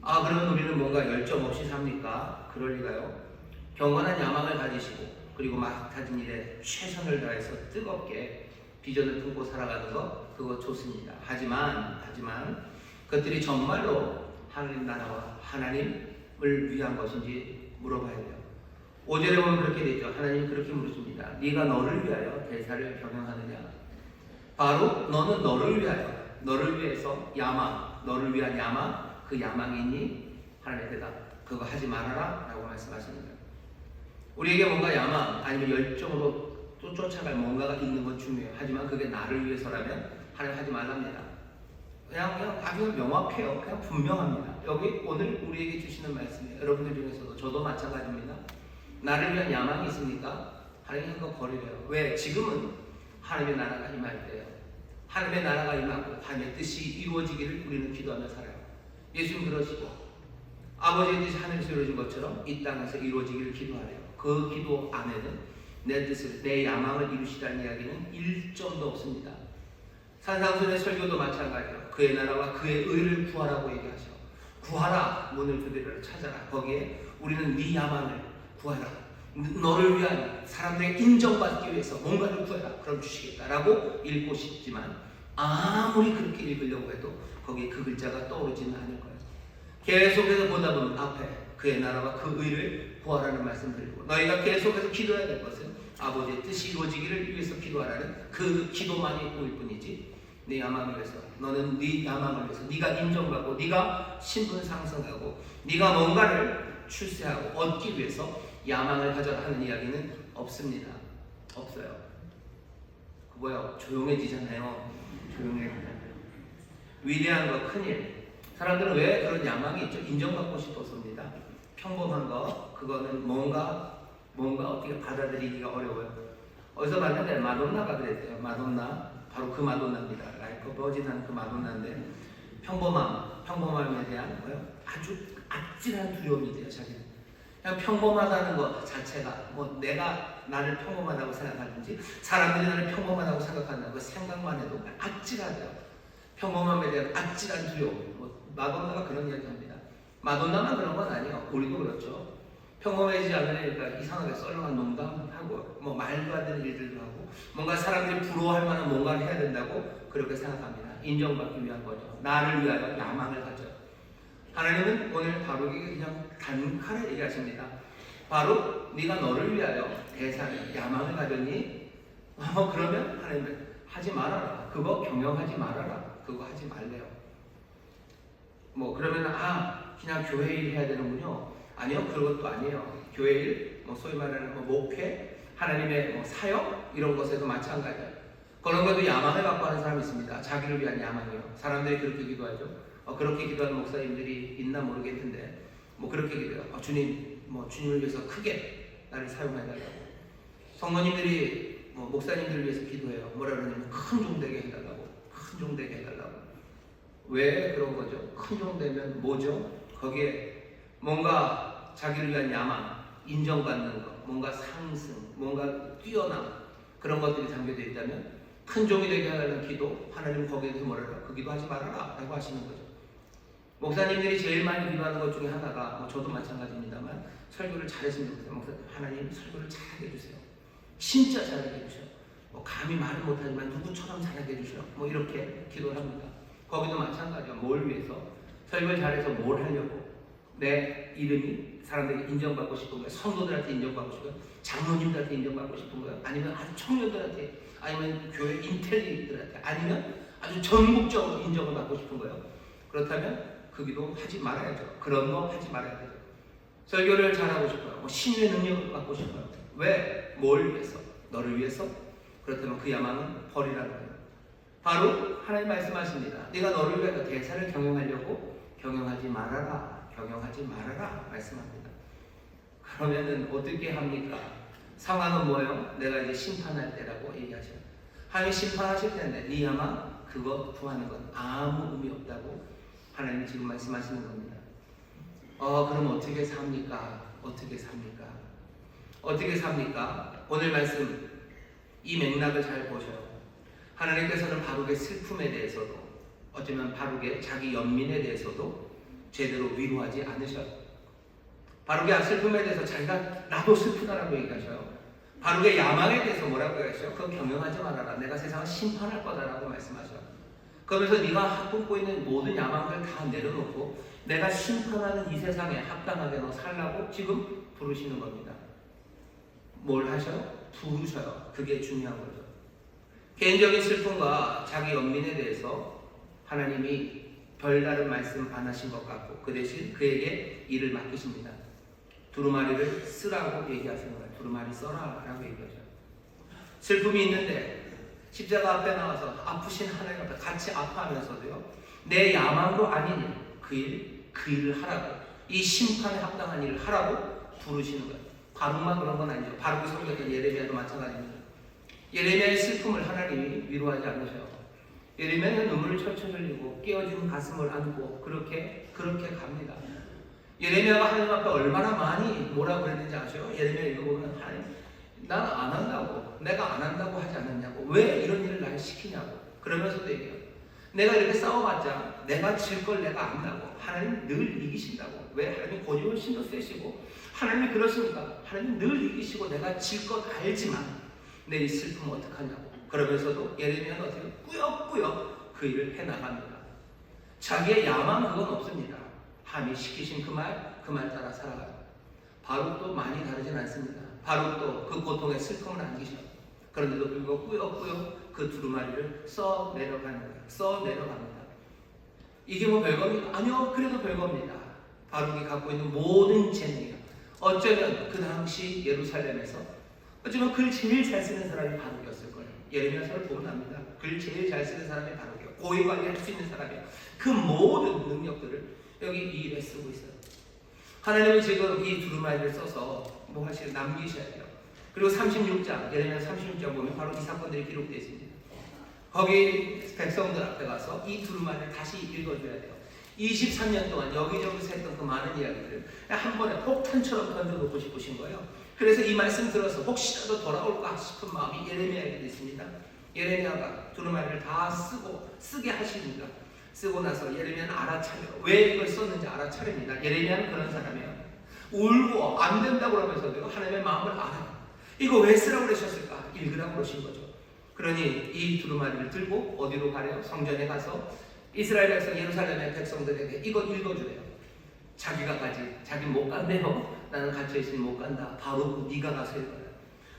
그러면 우리는 뭔가 열정 없이 삽니까? 그럴 리가요. 경건한 야망을 가지시고 그리고 맡아진 일에 최선을 다해서 뜨겁게 비전을 품고 살아가는 거 그거 좋습니다. 하지만 그것들이 정말로 하나님 나라와 하나님을 위한 것인지 물어봐야 돼요. 5절에 보면 그렇게 되죠. 하나님이 그렇게 물으십니다. 네가 너를 위하여 대사를 경영하느냐? 바로 너는 너를 위하여, 너를 위해서 야망, 너를 위한 야망, 그 야망이 있니? 하나님의 대답, 그거 하지 말아라 라고 말씀하시는 거예요. 우리에게 뭔가 야망 아니면 열정으로 또 쫓아갈 뭔가가 있는 건 중요해요. 하지만 그게 나를 위해서라면 하나님 하지 말랍니다. 그냥 아주 명확해요. 그냥 분명합니다. 여기 오늘 우리에게 주시는 말씀이에요. 여러분들 중에서도 저도 마찬가지입니다. 나를 위한 야망이 있으니까 하나님 그거 버리래요. 왜? 지금은 하나님의 나라가 임할 때예요. 하나님의 나라가 임하고 하나님의 뜻이 이루어지기를 우리는 기도하며 살아요. 예수님 그러시고 아버지의 뜻이 하늘에서 이루어진 것처럼 이 땅에서 이루어지기를 기도하래요. 그 기도 안에는 내 뜻을, 내 야망을 이루시다는 이야기는 1점도 없습니다. 산상순의 설교도 마찬가지예요. 그의 나라와 그의 의를 구하라고 얘기하셔. 구하라, 문을 두드리라, 찾아라. 거기에 우리는 네 야망을 구하라. 너를 위한 사람들에게 인정받기 위해서 뭔가를 구해라. 그럼 주시겠다라고 읽고 싶지만 아무리 그렇게 읽으려고 해도 거기에 그 글자가 떠오르지는 않을 거예요. 계속해서 보다 보면 앞에 그의 나라와 그 의를 구하라는 말씀 드리고 너희가 계속해서 기도해야 될 것은 아버지의 뜻이 이루어지기를 위해서 기도하라는 그 기도만이 보일 뿐이지 네 야망을 위해서, 너는 네 야망을 위해서 네가 인정받고 네가 신분 상승하고 네가 뭔가를 출세하고 얻기 위해서 야망을 가져라 하는 이야기는 없습니다. 없어요. 그거요 조용해지잖아요. 조용해지잖아요. 위대한 거, 큰일. 사람들은 왜 그런 야망이 있죠? 인정받고 싶어서입니다. 평범한 거, 그거는 뭔가 어떻게 받아들이기가 어려워요. 어디서 봤는데 마돈나가 그랬대요. 마돈나, 바로 그 마돈나입니다. 라이프 버진한 그 마돈나인데 평범함에 대한 거요. 아주 아찔한 두려움이 돼요. 자기는 그냥 평범하다는 것 자체가 뭐 내가 나를 평범하다고 생각하든지 사람들이 나를 평범하다고 생각한다는 그 생각만 해도 아찔하대요. 평범함에 대한 아찔한 두려움. 마돈나가 그런 이야기합니다. 마돈나만 그런 건 아니에요. 우리도 그렇죠. 평범해지지 않으니까 이상하게 썰렁한 농담하고 뭐 말도 안 되는 일들도 하고 뭔가 사람들이 부러워할 만한 뭔가를 해야 된다고 그렇게 생각합니다. 인정받기 위한 거죠. 나를 위하여 야망을 가져. 하나님은 오늘 바로에게 그냥 단칼에 얘기하십니다. 바로 네가 너를 위하여 대사를 야망을 가졌니? 그러면 하나님은 하지 말아라. 그거 경영하지 말아라. 그거 하지 말래요. 그러면 그냥 교회 일 해야 되는군요. 아니요, 그것도 아니에요. 교회 일, 소위 말하는 목회, 하나님의 사역 이런 것에도 마찬가지예요. 그런 것도 야망을 갖고 하는 사람이 있습니다. 자기를 위한 야망이요. 사람들이 그렇게 기도하죠. 그렇게 기도하는 목사님들이 있나 모르겠는데 그렇게 기도해요. 주님, 주님을 위해서 크게 나를 사용해달라고. 성모님들이 목사님들을 위해서 기도해요. 뭐라 그러냐면 큰 종 되게 해달라고. 큰 종 되게 해달라고. 왜 그런 거죠? 큰 종 되면 뭐죠? 거기에 뭔가 자기를 위한 야망, 인정받는 것, 뭔가 상승, 뭔가 뛰어남 그런 것들이 담겨져 있다면 큰 종이 되게 하는 기도, 하나님 거기에 대해서 뭐랄까? 그 기도 하지 말아라 라고 하시는 거죠. 목사님들이 제일 많이 기도하는 것 중에 하나가 저도 마찬가지입니다만 설교를 잘했으면 좋겠어요. 목사님, 하나님 설교를 잘하게 해주세요. 진짜 잘하게 해주세요. 감히 말을 못하지만 누구처럼 잘하게 해주세요. 이렇게 기도를 합니다. 거기도 마찬가지예요. 뭘 위해서? 설교를 잘해서 뭘 하려고? 내 이름이 사람들에게 인정받고 싶은 거예요? 성도들한테 인정받고 싶은 거예요? 장로님들한테 인정받고 싶은 거예요? 아니면 아주 청년들한테, 아니면 교회 인텔리들한테, 아니면 아주 전국적으로 인정을 받고 싶은 거예요? 그렇다면 그 기도 하지 말아야죠. 그런 거 하지 말아야 돼요. 설교를 잘하고 싶어요. 신의 능력을 받고 싶어요. 왜? 뭘 위해서? 너를 위해서? 그렇다면 그 야망은 버리라는 거예요. 바로 하나님 말씀하십니다. 네가 너를 위해서 대사를 경영하려고 경영하지 말아라. 경영하지 말아라. 말씀합니다. 그러면은 어떻게 합니까? 상황은 뭐예요? 내가 이제 심판할 때라고 얘기하셔요. 하나님 심판하실 텐데 네 야망 그거 구하는 건 아무 의미 없다고 하나님 지금 말씀하시는 겁니다. 그럼 어떻게 삽니까? 어떻게 삽니까? 어떻게 삽니까? 오늘 말씀 이 맥락을 잘 보셔요. 하나님께서는 바룩의 슬픔에 대해서도 어쩌면 바룩의 자기 연민에 대해서도 제대로 위로하지 않으셔요. 바룩의 슬픔에 대해서 자기가 나도 슬프다라고 얘기하셔요. 바룩의 야망에 대해서 뭐라고 하시죠? 그거 경영하지 말아라. 내가 세상을 심판할 거다라고 말씀하셔. 그러면서 네가 품고 있는 모든 야망을 다 내려놓고 내가 심판하는 이 세상에 합당하게 너 살라고 지금 부르시는 겁니다. 뭘 하셔요? 부르셔요. 그게 중요한 거죠. 개인적인 슬픔과 자기 연민에 대해서 하나님이 별다른 말씀 안 하신 것 같고 그 대신 그에게 일을 맡기십니다. 두루마리를 쓰라고 얘기하시는 거예요. 두루마리 써라 라고 얘기하죠. 슬픔이 있는데 십자가 앞에 나와서 아프신 하나님 앞에 같이 아파하면서도요, 내 야망도 아닌 그 일을 하라고, 이 심판에 합당한 일을 하라고 부르시는 거예요. 바룩만 그런 건 아니죠. 바룩이 섬겼던 예레미야도 마찬가지입니다. 예레미야의 슬픔을 하나님이 위로하지 않으셔요. 예레미야는 눈물을 철철 흘리고 깨어진 가슴을 안고 그렇게 갑니다. 예레미야가 하나님 앞에 얼마나 많이 뭐라고 그랬는지 아셔요? 예레미야 읽어보면 하나님 난 안 한다고, 내가 안 한다고 하지 않았냐고, 왜 이런 일을 날 시키냐고. 그러면서도 얘기해요. 내가 이렇게 싸워봤자 내가 질 걸 내가 안다고. 하나님 늘 이기신다고. 왜? 하나님 고집은 신도 세시고 하나님이 그러시니까 하나님 늘 이기시고 내가 질 것 알지만 내 이 슬픔 어떡하냐고. 그러면서도 예레미야는 어떻게 꾸역꾸역 그 일을 해나갑니다. 자기의 야망 그건 없습니다. 하나님이 시키신 그 말 따라 살아가요. 바룩도 많이 다르진 않습니다. 바룩도 그 고통의 슬픔을 안기셔. 그런데도 불구하고 꾸역꾸역 그 두루마리를 써 내려가는 거예요. 써 내려갑니다. 이게 뭐 별겁니까? 아니요, 그래도 별겁니다. 바룩이 갖고 있는 모든 재능이요. 어쩌면 그 당시 예루살렘에서 어쩌면 글 제일 잘 쓰는 사람이 바룩이었을 거예요. 예레미야서를 보면 압니다. 글 제일 잘 쓰는 사람이 바룩이에요. 고위 관리할 수 있는 사람이에요. 그 모든 능력들을 여기 이 일에 쓰고 있어요. 하나님은 지금 이 두루마리를 써서 뭐 하시고 남기셔야 돼요. 그리고 36장, 예레미야 36장 보면 바로 이 사건들이 기록되어 있습니다. 거기 백성들 앞에 가서 이 두루마리를 다시 읽어줘야 돼요. 23년 동안 여기저기서 했던 그 많은 이야기들을 한 번에 폭탄처럼 던져놓고 싶으신 거예요. 그래서 이 말씀 들어서 혹시라도 돌아올까 싶은 마음이 예레미야에게 있습니다. 예레미야가 두루마리를 다 쓰게 하십니다. 쓰고 나서 예레미야는 알아차려요. 왜 이걸 썼는지 알아차립니다. 예레미야는 그런 사람이에요. 울고 안 된다고 하면서도 하나님의 마음을 알아요. 이거 왜 쓰라고 그러셨을까? 읽으라고 그러신 거죠. 그러니 이 두루마리를 들고 어디로 가래요? 성전에 가서 이스라엘 백성, 예루살렘의 백성들에게 이거 읽어주래요. 자기 못 간대요. 나는 갇혀있으니 못 간다. 바로 네가 가서 읽어라.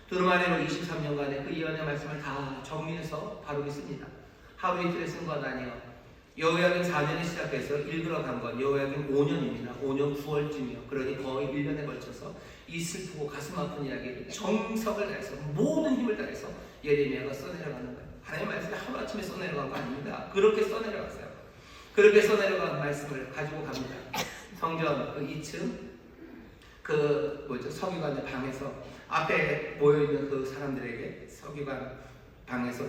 두루마리로 23년간의 그 예언의 말씀을 다 정리해서 바룩이 씁니다. 하루 이틀에 쓴 것 아니에요. 여호야김 4년에 시작해서 읽으러 간 건 여호야김 5년입니다. 5년 9월쯤이요. 그러니 거의 1년에 걸쳐서 이 슬프고 가슴 아픈 이야기를 정석을 다해서 모든 힘을 다해서 예레미야가 써내려가는 거예요. 하나님의 말씀이 하루아침에 써내려간 거 아닙니다. 그렇게 써내려갔어요. 그렇게 써내려간 말씀을 가지고 갑니다. 성전 그 2층 서기관의 방에서 앞에 모여있는 그 사람들에게 서기관 방에서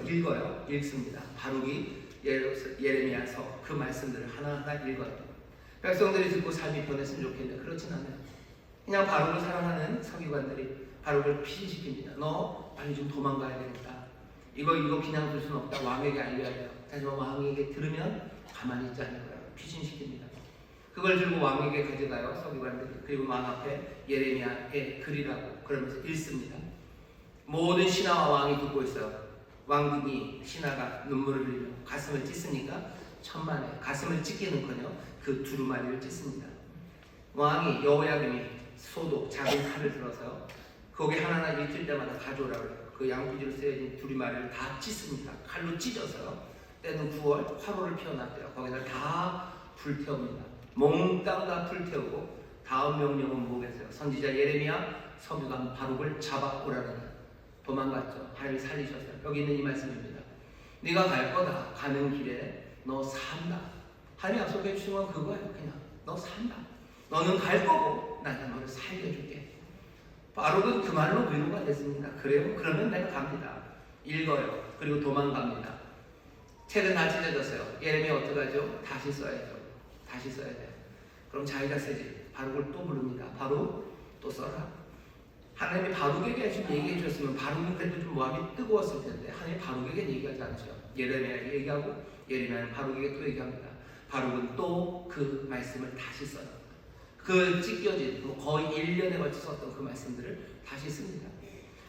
읽습니다. 바룩이 예레미야서 그 말씀들을 하나하나 읽어요. 백성들이 듣고 삶이 변했으면 좋겠는데 그렇진 않아요. 그냥 바룩을 사랑하는 서기관들이 바룩을 피신시킵니다. 너 빨리 좀 도망가야 되겠다. 이거 그냥 둘 수는 없다. 왕에게 알려야 돼요. 하지만 왕에게 들으면 가만히 있지 않을 거야. 피신시킵니다. 그걸 들고 왕에게 가져가요. 서기관들이. 그리고 왕 앞에 예레미야의 글이라고 그러면서 읽습니다. 모든 신하와 왕이 듣고 있어요. 왕궁이 신하가 눈물을 흘리며 가슴을 찢으니까 천만에 가슴을 찢기는커녕 그 두루마리를 찢습니다. 왕이 여호야김이 소독 작은 칼을 들어서 거기 하나하나 읽힐 때마다 가져오라고 해요. 그 양귀지로 쓰여진 두루마리를 다 찢습니다. 칼로 찢어서요. 때는 9월 화로를 피워놨대요. 거기다 다 불태웁니다. 몽땅 다 불태우고 다음 명령은 뭐겠어요? 선지자 예레미야 서기관 바룩을 잡아오라는 도망갔죠. 하나님이 살리셨어요. 여기 있는 이 말씀입니다. 네가 갈 거다. 가는 길에 너 산다. 하나님이 약속해 주신 건 그거예요. 그냥 너 산다. 너는 갈 거고 나는 너를 살게 해줄게. 바룩은 그 말로 위로가 됐습니다. 그래요? 그러면 내가 갑니다. 읽어요. 그리고 도망갑니다. 책은 다 찢어졌어요. 예레미야 어떡하죠? 다시 써야죠. 다시 써야 돼요. 그럼 자기가 쓰지. 바룩을 또 부릅니다. 바룩 또 써라. 하나님이 바룩에게 지금 얘기해 주셨으면 바룩은 그래도 좀 마음이 뜨거웠을 텐데 하나님이 바룩에게 얘기하지 않으셔. 예레미야에게 얘기하고 예레미야는 바룩에게 또 얘기합니다. 바룩은 또 그 말씀을 다시 써요. 그 찢겨진 거의 1년에 걸쳐 썼던 그 말씀들을 다시 씁니다.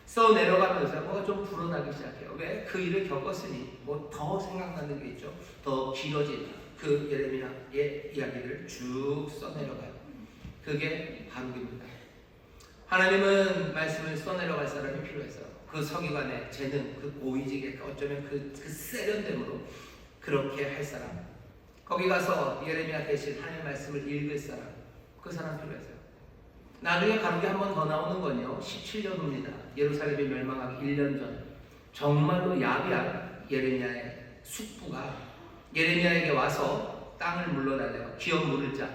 써 내려가면서 뭐가 좀 불어나기 시작해요. 왜? 그 일을 겪었으니 뭐 더 생각나는 게 있죠. 더 길어진 그 예레미야의 이야기를 쭉 써 내려가요. 그게 바룩입니다. 하나님은 말씀을 써 내려갈 사람이 필요했어요. 그 서기관의 재능, 그 고위직의 어쩌면 그 세련됨으로 그렇게 할 사람, 거기 가서 예레미야 대신 하나님 말씀을 읽을 사람, 그 사람 필요했어요. 나중에 바룩이 한 번 더 나오는 건요, 17년 후입니다. 예루살렘이 멸망하기 1년 전, 정말로 야비한 예레미야의 숙부가 예레미야에게 와서 땅을 물러달래요. 기업 물을 자,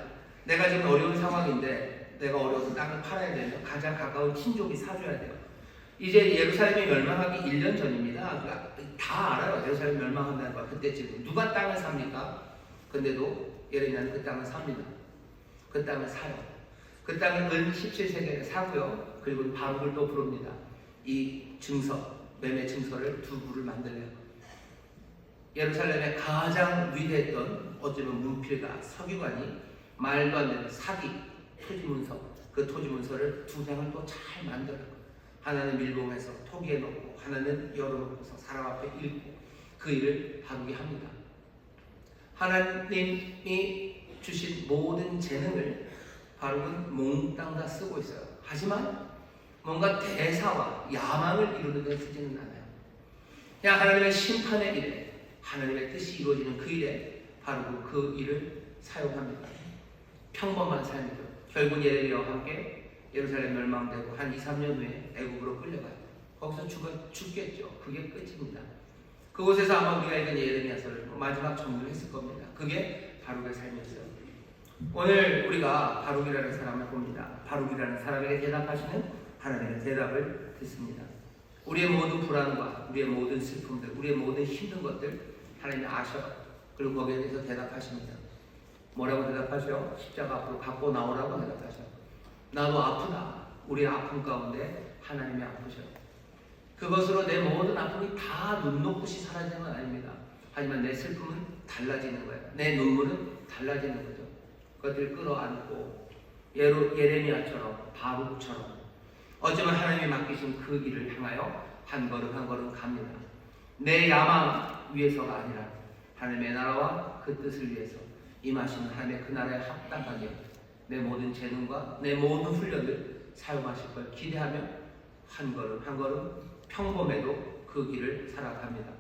내가 지금 어려운 상황인데 내가 어려워서 땅을 팔아야 되면 가장 가까운 친족이 사줘야 돼요. 이제 예루살렘이 멸망하기 1년 전입니다. 그러니까 다 알아요. 예루살렘 멸망한다는 거. 그때쯤 누가 땅을 삽니까? 근데도 예레미야는 그 땅을 삽니다. 그 땅을 사요. 그 땅을 은 17세기에 사고요. 그리고 바룩을 또 부릅니다. 이 증서, 매매 증서를 두 부를 만들래요. 예루살렘의 가장 위대했던 어쩌면 문필가, 서기관이 말도 안 되는 사기, 토지문서, 그 토지문서를 두 장을 또 잘 만들어요. 하나는 밀봉해서 토기에 넣고 하나는 열어놓고서 사람 앞에 읽고 그 일을 바룩이 합니다. 하나님이 주신 모든 재능을 바룩은 몽땅 다 쓰고 있어요. 하지만 뭔가 대사와 야망을 이루는 데 쓰지는 않아요. 그냥 하나님의 심판의 일에, 하나님의 뜻이 이루어지는 그 일에 바룩은 그 일을 사용합니다. 평범한 삶이죠. 결국 예레미야와 함께 예루살렘 멸망되고 한 2, 3년 후에 애국으로 끌려가요. 거기서 죽겠죠. 그게 끝입니다. 그곳에서 아마 우리가 읽은 예레미야서를 마지막 정리를 했을 겁니다. 그게 바룩의 삶이었어요. 오늘 우리가 바룩이라는 사람을 봅니다. 바룩이라는 사람에게 대답하시는 하나님의 대답을 듣습니다. 우리의 모든 불안과 우리의 모든 슬픔들, 우리의 모든 힘든 것들 하나님이 아셔. 그리고 거기에 대해서 대답하십니다. 뭐라고 대답하셔? 십자가 앞으로 갖고 나오라고 대답하셔. 나도 아프다. 우리의 아픔 가운데 하나님이 아프셔. 그것으로 내 모든 아픔이 다 눈 녹듯이 사라지는 건 아닙니다. 하지만 내 슬픔은 달라지는 거예요. 내 눈물은 달라지는 거죠. 그것들을 끌어안고 예레미야처럼 바룩처럼 어쩌면 하나님이 맡기신 그 일을 향하여 한 걸음 한 걸음 갑니다. 내 야망 위해서가 아니라 하나님의 나라와 그 뜻을 위해서 임하시는 하나님의 그 나라에 합당하게 내 모든 재능과 내 모든 훈련을 사용하실 걸 기대하며 한 걸음 한 걸음 평범해도 그 길을 살아갑니다.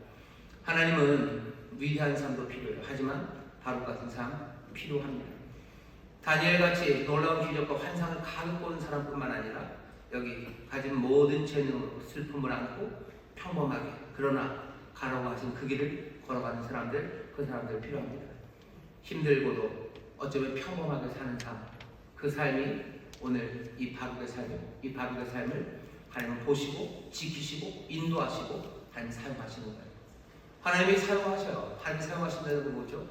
하나님은 위대한 삶도 필요해요. 하지만 바룩 같은 삶 필요합니다. 다니엘같이 놀라운 기적과 환상을 가득 보는 사람뿐만 아니라 여기 가진 모든 재능으로 슬픔을 안고 평범하게 그러나 가라고 하신 그 길을 걸어가는 사람들, 그 사람들 필요합니다. 힘들고도 어쩌면 평범하게 사는 삶, 그 삶이 오늘 이 바룩의 삶이고 이 바룩의 삶을 하나님은 보시고 지키시고 인도하시고 하나님 사용하시는 거예요. 하나님이 사용하셔요. 하나님이 사용하신다는 건 뭐죠?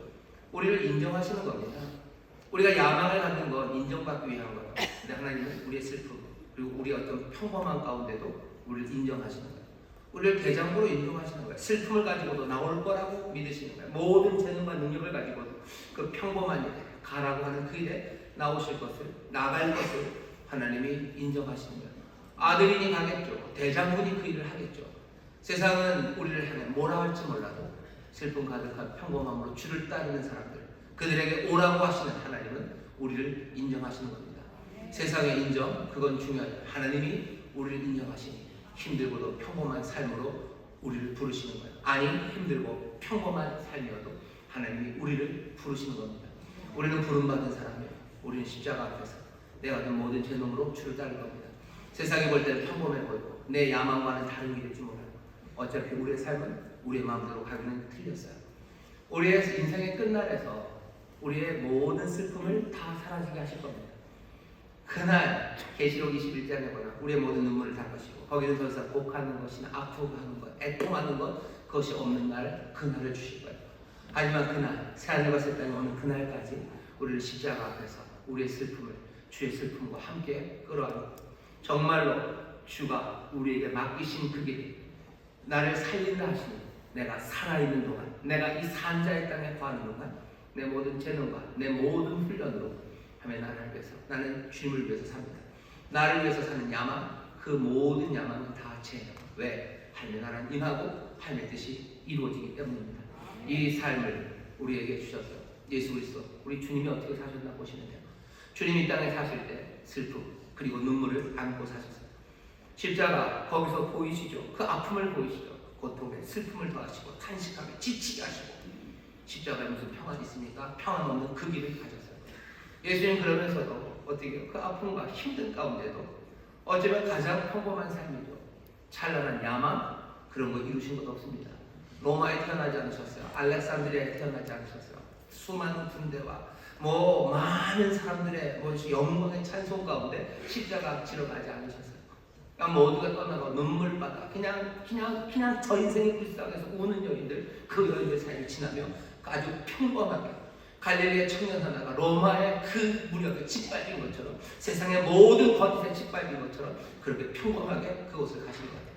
우리를 인정하시는 겁니다. 우리가 야망을 갖는 건 인정받기 위한 거예요. 근데 하나님은 우리의 슬픔 그리고 우리 어떤 평범한 가운데도 우리를 인정하시는 거예요. 우리를 대장부로 인정하시는 거예요. 슬픔을 가지고도 나올 거라고 믿으시는 거예요. 모든 재능과 능력을 가지고도 그 평범한 일에 가라고 하는 그 일에 나오실 것을 나갈 것을 하나님이 인정하시는 거예요. 아들이니 가겠죠. 대장군이 그 일을 하겠죠. 세상은 우리를 향해 뭐라 할지 몰라도 슬픔 가득한 평범함으로 주를 따르는 사람들 그들에게 오라고 하시는 하나님은 우리를 인정하시는 겁니다. 세상의 인정 그건 중요해요. 하나님이 우리를 인정하시니 힘들고도 평범한 삶으로 우리를 부르시는 거예요. 아니 힘들고 평범한 삶이어도 하나님이 우리를 부르시는 겁니다. 우리는 부름받은 사람이에요. 우리는 십자가 앞에서 내가 가진 모든 제 놈으로 주를 따를 겁니다. 세상이 볼 때는 평범해 보이고 내 야망과는 다른 길일지 몰라요. 어차피 우리의 삶은 우리의 마음대로 가기는 틀렸어요. 우리의 인생의 끝날에서 우리의 모든 슬픔을 다 사라지게 하실 겁니다. 그날 계시록 21장에 보면 우리의 모든 눈물을 닦으시고 거기는 더 이상 곡하는 것이나 아프고 하는 것, 애통하는 것 그것이 없는 날 그날을 주실 거예요. 하지만 그날 새하늘과 새 땅이 오는 그날까지 우리를 십자가 앞에서 우리의 슬픔을 주의 슬픔과 함께 끌어안고 정말로 주가 우리에게 맡기신 그 길이 나를 살린다 하시니 내가 살아있는 동안 내가 이 산자의 땅에 거하는 동안 내 모든 재능과 내 모든 훈련으로 하며 나를 위해서 나는 주님을 위해서 삽니다. 나를 위해서 사는 야망 그 모든 야망은 다 죄예요. 왜? 하나님의 나라는 임하고 하나님의 뜻이 이루어지기 때문입니다. 이 삶을 우리에게 주셨어요. 예수 그리스도, 우리 주님이 어떻게 사셨나 보시는데요. 주님이 이 땅에 사실 때 슬픔 그리고 눈물을 안고 사셨어요. 십자가 거기서 보이시죠? 그 아픔을 보이시죠? 고통에 슬픔을 더하시고 탄식하게 지치게 하시고 십자가에 무슨 평안이 있습니까? 평안 없는 그 길을 가졌어요. 예수님 그러면서도 어떻게 그 아픔과 힘든 가운데도 어쩌면 가장 평범한 삶이죠. 찬란한 야망 그런 거 이루신 것 없습니다. 로마에 태어나지 않으셨어요. 알렉산드리아에 태어나지 않으셨어요. 수많은 군대와 많은 사람들의 영광의 찬송 가운데 십자가 지러 가지 않으셨어요. 그러니까 모두가 떠나고 눈물바다 그냥 저 인생의 불쌍해서 우는 여인들, 그 여인들 사이를 지나며 아주 평범하게 갈릴리의 청년 하나가 로마의 그 무력에 짓밟힌 것처럼, 세상의 모든 거짓에 짓밟힌 것처럼 그렇게 평범하게 그곳을 가신 것 같아요.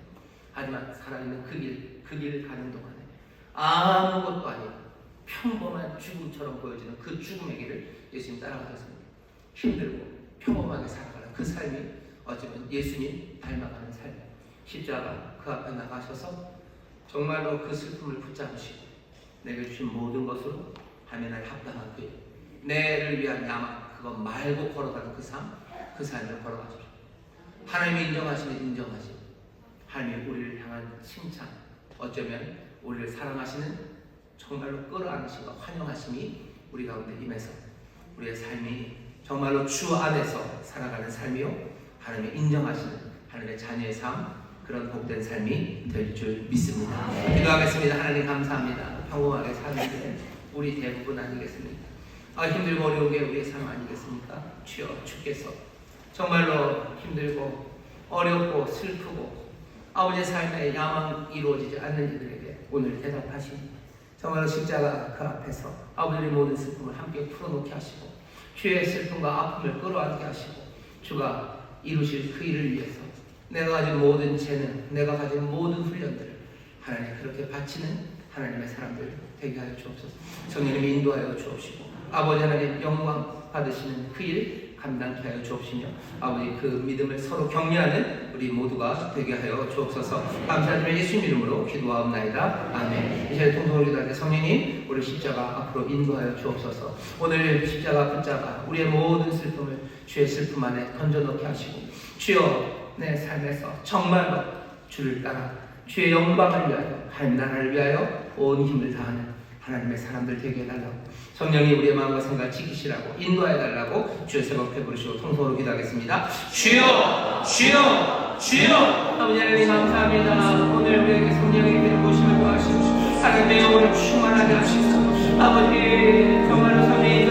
하지만 살아있는 그 길을 가는 동안에 아무것도 아닌 평범한 죽음처럼 보여지는 그 죽음의 길을 예수님 따라가셨습니다. 힘들고 평범하게 살아가는 그 삶이 어쩌면 예수님 닮아가는 삶이에요. 십자가 그 앞에 나가셔서 정말로 그 슬픔을 붙잡으시고 내게 주신 모든 것으로 하면 날 합당한 그 일, 내를 위한 야망 그거 말고 걸어가는 그 삶을 걸어가십시오. 하나님이 인정하시는 하나님이 우리를 향한 칭찬, 어쩌면 우리를 사랑하시는 정말로 끌어안으시고 환영하심이 우리 가운데 임해서 우리의 삶이 정말로 주 안에서 살아가는 삶이요, 하나님의 인정하시는 하나님의 자녀의 삶, 그런 복된 삶이 될 줄 믿습니다. 기도하겠습니다. 하나님 감사합니다. 평범하게 사는 게 우리 대부분 아니겠습니까? 힘들고 어려운 게 우리의 삶 아니겠습니까? 주여, 주께서 정말로 힘들고 어렵고 슬프고 아버지의 삶에 야망 이루어지지 않는 이들에게 오늘 대답하시니 정말로 십자가 그 앞에서 아버지의 모든 슬픔을 함께 풀어놓게 하시고 주의 슬픔과 아픔을 끌어안게 하시고 주가 이루실 그 일을 위해서 내가 가진 모든 재능, 내가 가진 모든 훈련들을 하나님 그렇게 바치는 하나님의 사람들 되게 하여 주옵소서. 성령님이 인도하여 주옵시고 아버지 하나님 영광 받으시는 그 일 감당케 하여 주옵시며 아버지 그 믿음을 서로 격려하는 우리 모두가 되게 하여 주옵소서. 감사드리며 예수님 이름으로 기도하옵나이다. 아멘. 이제 통성을 기도할 때 성령님 우리 십자가 앞으로 인도하여 주옵소서. 오늘 십자가 붙잡아 우리의 모든 슬픔을 주의 슬픔 안에 던져넣게 하시고 주여 내 삶에서 정말로 주를 따라 주의 영광을 위하여 하나님 나라를 위하여 온 힘을 다하는 하나님의 사람들 되게 해달라고 성령이 우리의 마음과 생각을 지키시라고 인도해달라고 주의 세법해 부르시고 통성으로 기도하겠습니다. 주여 주여 주여. 아버지 하나님 감사합니다. 오늘 우리에게 성령의 길을 보시며 도와주시고 하나님의 영혼을 충만하게 하시고 아버지 정말로 성령이